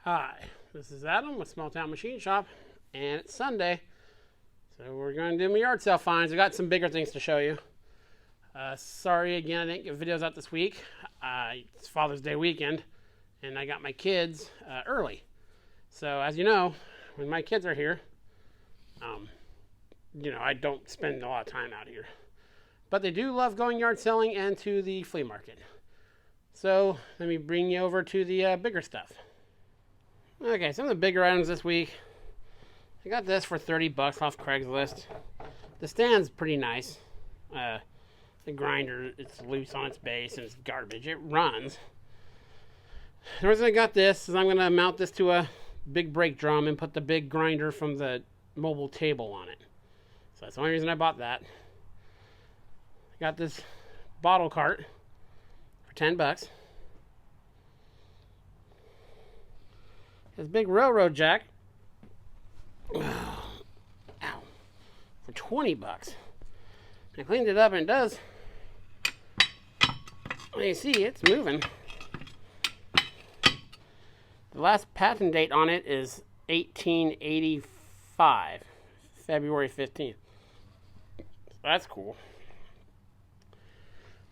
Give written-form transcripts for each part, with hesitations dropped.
Hi, this is Adam with Small Town Machine Shop, and it's Sunday, so we're going to do my yard sale finds. I got some bigger things to show you. Sorry again, I didn't get videos out this week. It's Father's Day weekend, and I got my kids early. So as you know, when my kids are here, I don't spend a lot of time out here. But they do love going yard selling and to the flea market. So let me bring you over to the bigger stuff. Okay, some of the bigger items this week. I got this for $30 off Craigslist. The stand's pretty nice. The grinder, it's loose on its base and it's garbage. It runs. The reason I got this is I'm going to mount this to a big brake drum and put the big grinder from the mobile table on it. So that's the only reason I bought that. I got this bottle cart for $10. This big railroad jack, for $20. I cleaned it up and it does. You see, it's moving. The last patent date on it is 1885, February 15th. So that's cool.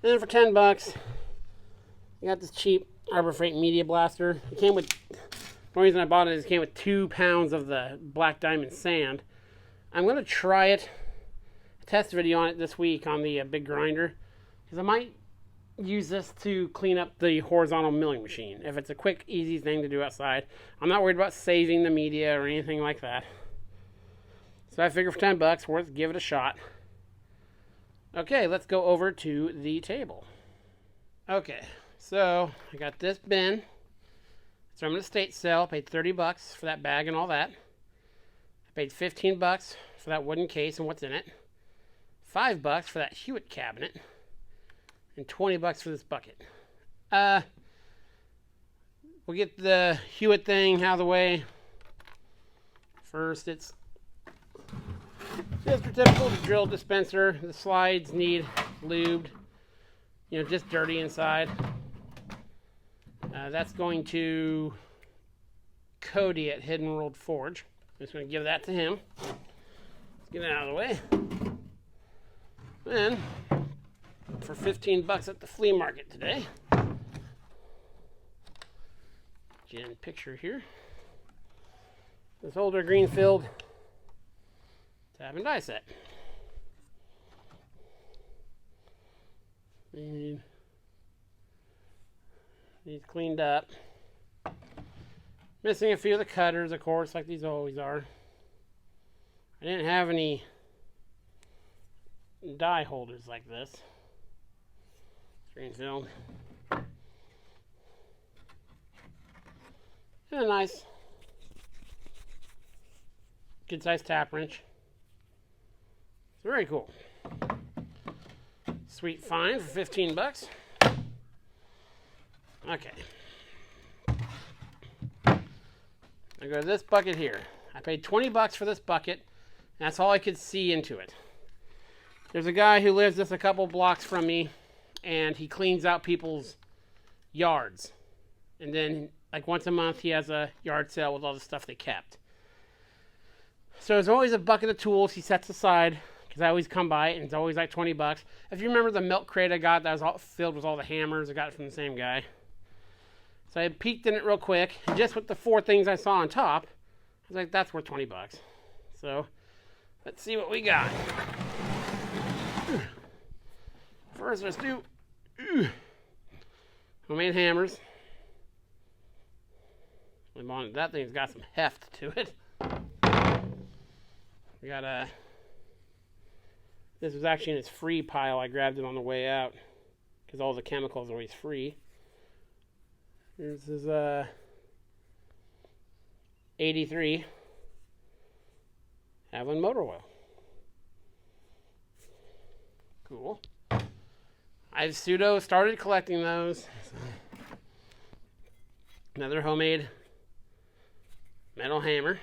Then for $10, I got this cheap Harbor Freight Media Blaster. It came with. The only reason I bought it is it came with 2 pounds of the Black Diamond sand. I'm going to try it, test video on it this week on the big grinder, because I might use this to clean up the horizontal milling machine. If it's a quick, easy thing to do outside, I'm not worried about saving the media or anything like that. So I figure for $10, worth give it a shot. Okay, let's go over to the table. Okay, so I got this bin. So I'm at a estate sale. I paid $30 for that bag and all that. I paid $15 for that wooden case and what's in it. $5 for that Hewitt cabinet. And $20 for this bucket. We'll get the Hewitt thing out of the way. First, it's just your typical drill dispenser. The slides need lubed. Just dirty inside. That's going to Cody at Hidden World Forge. I'm just going to give that to him. Let's get it out of the way. Then, for $15 at the flea market today, get in picture here. This older Greenfield tab and die set. These cleaned up. Missing a few of the cutters, of course, like these always are. I didn't have any die holders like this. Screen film. And a nice, good sized tap wrench. It's very cool. Sweet find for $15. Okay. I go to this bucket here. I paid $20 for this bucket, and that's all I could see into it. There's a guy who lives just a couple blocks from me, and he cleans out people's yards. And then, like once a month, he has a yard sale with all the stuff they kept. So there's always a bucket of tools he sets aside, because I always come by, and it's always like $20. If you remember the milk crate I got that was all filled with all the hammers, I got it from the same guy. So I peeked in it real quick, and just with the 4 things I saw on top, I was like, that's worth $20. So, let's see what we got. First, let's do homemade hammers. That thing's got some heft to it. We got this was actually in its free pile. I grabbed it on the way out, because all the chemicals are always free. This is 83 Haviland motor oil. Cool. I've pseudo started collecting those. Another homemade metal hammer.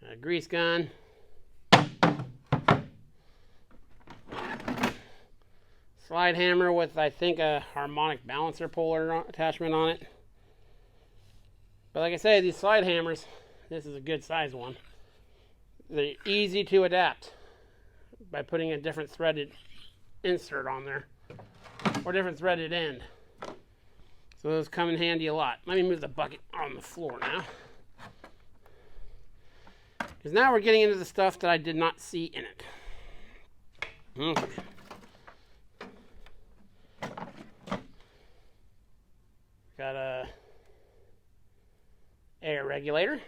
A grease gun. slide hammer with, I think, a harmonic balancer puller attachment on it. But like I say, these slide hammers, this is a good size one. They're easy to adapt by putting a different threaded insert on there or different threaded end. So those come in handy a lot. Let me move the bucket on the floor now. Because now we're getting into the stuff that I did not see in it. Okay. Got a air regulator.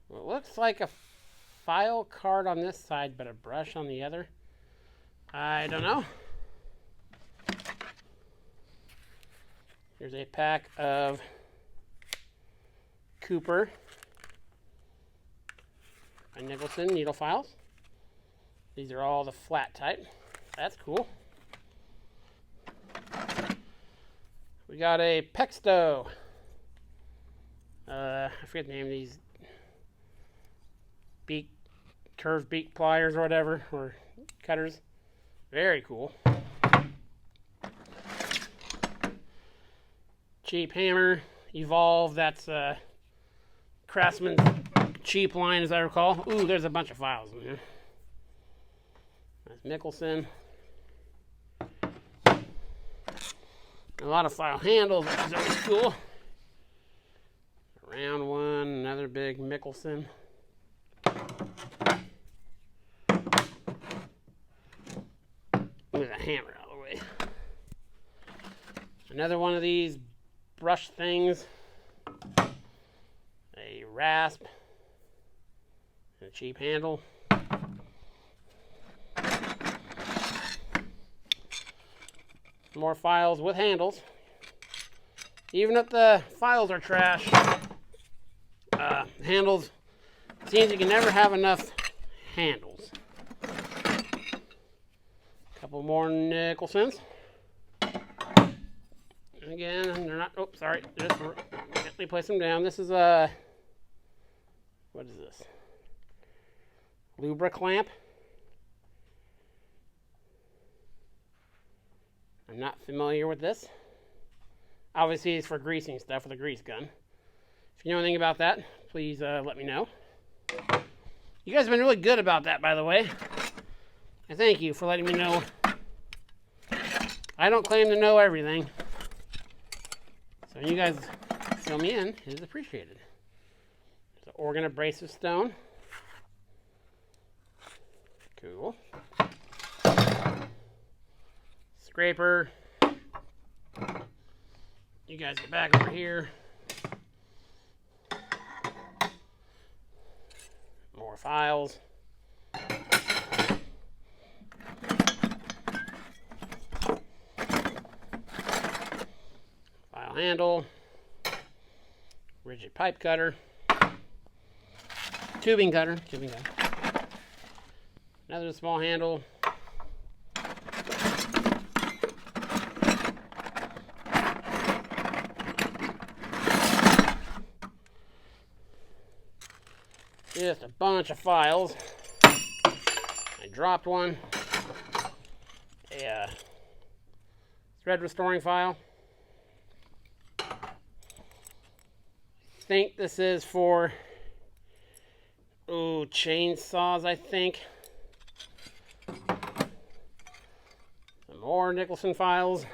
Well, it looks like a file card on this side, but a brush on the other. I don't know. Here's a pack of Cooper by Nicholson needle files. These are all the flat type. That's cool. We got a Pexto. I forget the name of these curved beak pliers or whatever, or cutters. Very cool. Cheap hammer, Evolve. That's Craftsman's cheap line, as I recall. Ooh, there's a bunch of files in here. That's Mickelson. A lot of file handles, which is always cool. A round one, another big Mickelson. Move the hammer out of the way. Another one of these brush things. A rasp. And a cheap handle. More files with handles. Even if the files are trash, handles, it seems you can never have enough handles. Couple more Nicholsons. Again, they're not, oh, sorry, just gently place them down. This is a, what is this? Lubra clamp. I'm not familiar with this. Obviously, it's for greasing stuff with a grease gun. If you know anything about that, please let me know. You guys have been really good about that, by the way. And thank you for letting me know. I don't claim to know everything. So you guys fill me in. It is appreciated. There's an organ abrasive stone. Cool. Scraper. You guys get back over here. More files. File handle. Rigid pipe cutter. Tubing cutter. Another small handle. Just a bunch of files. I dropped one. A thread restoring file. I think this is for chainsaws, I think. Some more Nicholson files.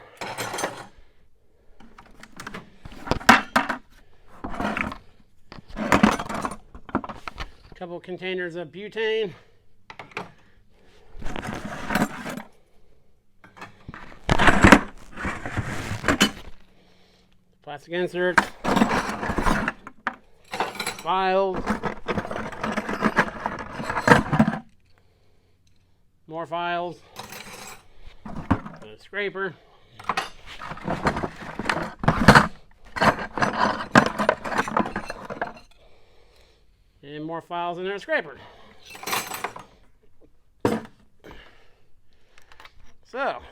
Couple containers of butane. Plastic inserts. Files. More files. A scraper. And more files in there, scraper. So,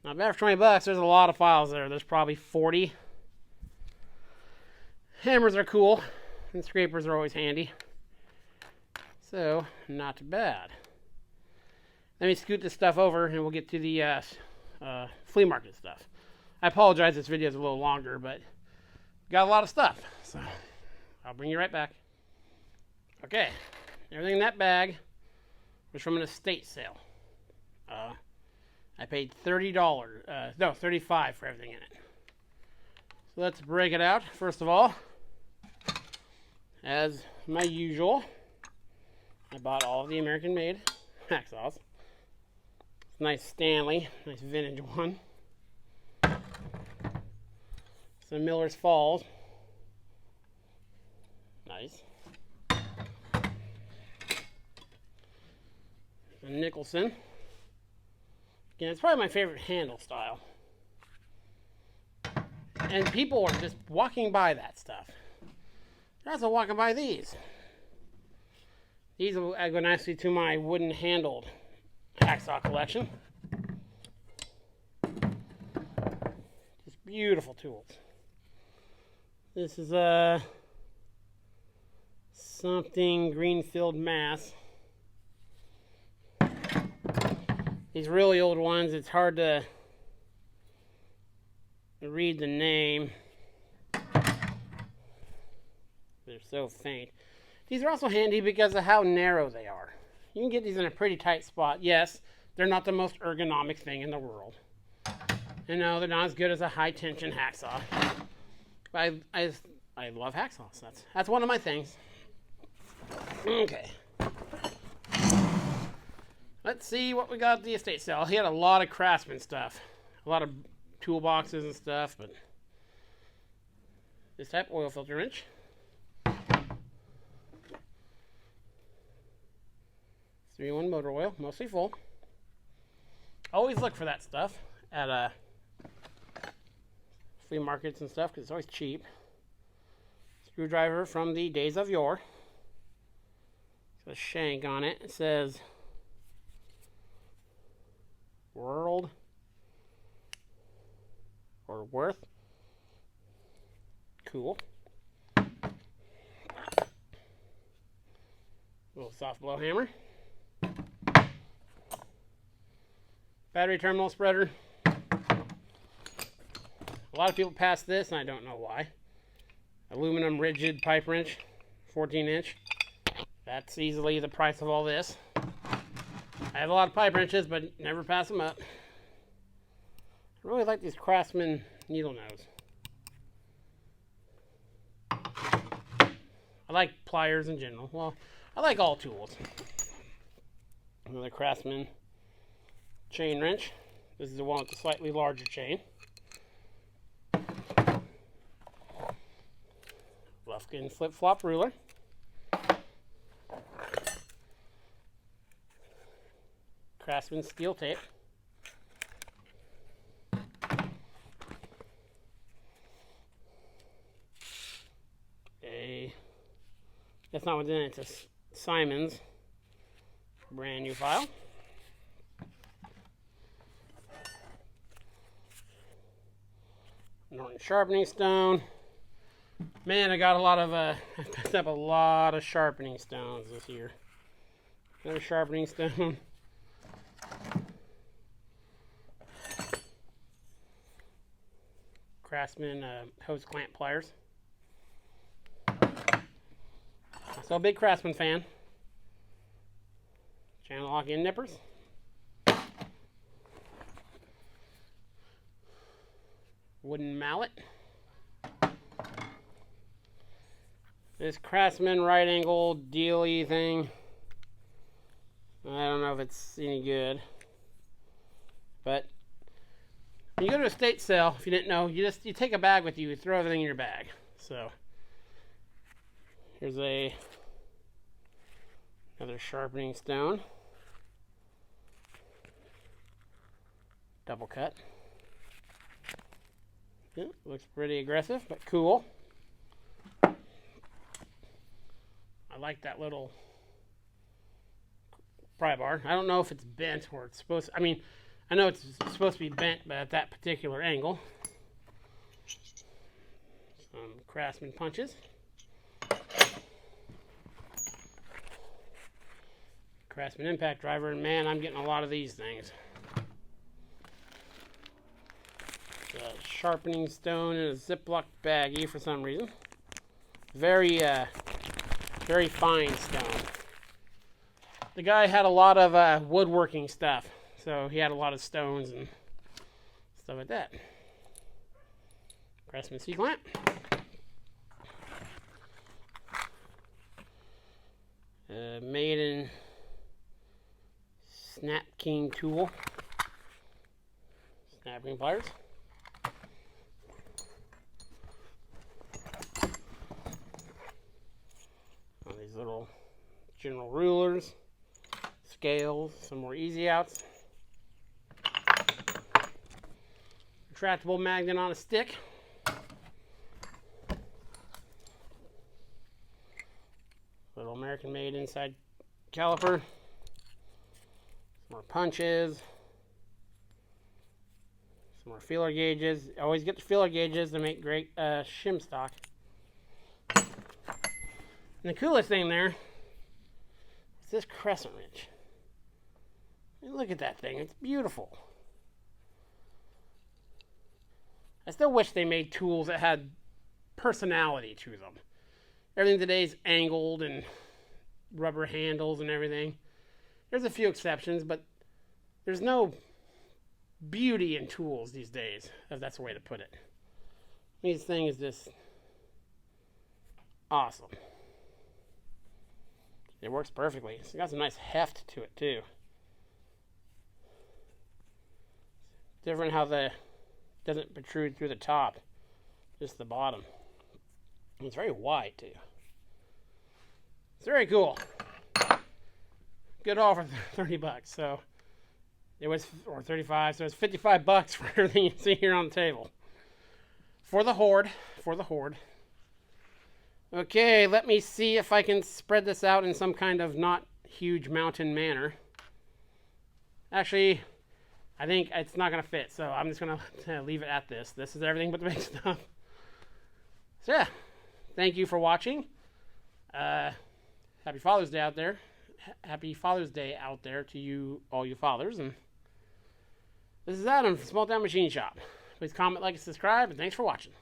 not bad for $20. There's a lot of files there. There's probably 40. Hammers are cool. and scrapers are always handy. So, not bad. Let me scoot this stuff over and we'll get to the flea market stuff. I apologize, this video is a little longer, but got a lot of stuff. So, I'll bring you right back. Okay, everything in that bag was from an estate sale. I paid $35 for everything in it. So let's break it out. First of all, as my usual, I bought all of the American-made hacksaws. Nice Stanley, nice vintage one. Some Miller's Falls. Nice. A Nicholson. Again, it's probably my favorite handle style. And people are just walking by that stuff. They're also walking by these. These will go nicely to my wooden handled hacksaw collection. Just beautiful tools. This is something Greenfield, Mass. These really old ones, it's hard to read the name. They're so faint. These are also handy because of how narrow they are. You can get these in a pretty tight spot. Yes, they're not the most ergonomic thing in the world. And no, they're not as good as a high tension hacksaw. But I love hacksaws. That's one of my things. Okay. Let's see what we got at the estate sale. He had a lot of Craftsman stuff. A lot of toolboxes and stuff, but this type oil filter wrench. 3-in-1 motor oil, mostly full. Always look for that stuff at flea markets and stuff because it's always cheap. Screwdriver from the days of yore. There's a shank on it. It says World or Worth. Cool. Little soft blow hammer. Battery terminal spreader. A lot of people pass this, and I don't know why. Aluminum rigid pipe wrench, 14-inch. That's easily the price of all this. I have a lot of pipe wrenches, but never pass them up. I really like these Craftsman needle nose. I like pliers in general. Well, I like all tools. Another Craftsman chain wrench. This is the one with the slightly larger chain. Lufkin flip-flop ruler. Craftsman steel tape. That's not what's in it. It's a Simon's brand new file. Norton sharpening stone. Man, I got a lot of I picked up a lot of sharpening stones this year. Another sharpening stone. Craftsman hose clamp pliers. So a big Craftsman fan. Channel lock in nippers. Wooden mallet. This Craftsman right angle dealy thing. I don't know if it's any good. But when you go to a estate sale, if you didn't know, you take a bag with you, you throw everything in your bag. So here's another sharpening stone. Double cut. Yeah, looks pretty aggressive, but cool. I like that little pry bar. I don't know if it's bent or it's supposed to, I mean, I know it's supposed to be bent, but at that particular angle. Some Craftsman punches. Craftsman impact driver, and man, I'm getting a lot of these things. A sharpening stone in a Ziploc baggie for some reason. Very fine stone. The guy had a lot of woodworking stuff, so he had a lot of stones and stuff like that. Craftsman C-clamp. Maiden Snap King tool. Snapping pliers. These little general rulers, scales, some more easy outs. Retractable magnet on a stick. Little American made inside caliper. Some more punches. Some more feeler gauges. Always get the feeler gauges to make great shim stock. And the coolest thing there is this crescent wrench. I mean, look at that thing. It's beautiful. I still wish they made tools that had personality to them. Everything today is angled and rubber handles and everything. There's a few exceptions, but there's no beauty in tools these days, if that's the way to put it. This thing is just awesome. It works perfectly. It's got some nice heft to it too. Different how the doesn't protrude through the top, just the bottom. And it's very wide too. It's very cool. Good haul for 30 bucks. So it was, or 35. So it's 55 bucks for everything you see here on the table. For the Horde. For the Horde. Okay, let me see if I can spread this out in some kind of not huge mountain manner. Actually, I think it's not going to fit, so I'm just going to leave it at this. This is everything but the big stuff. So yeah, thank you for watching. Happy Father's Day out there. Happy Father's Day out there to you, all you fathers. And this is Adam from Small Town Machine Shop. Please comment, like, and subscribe, and thanks for watching.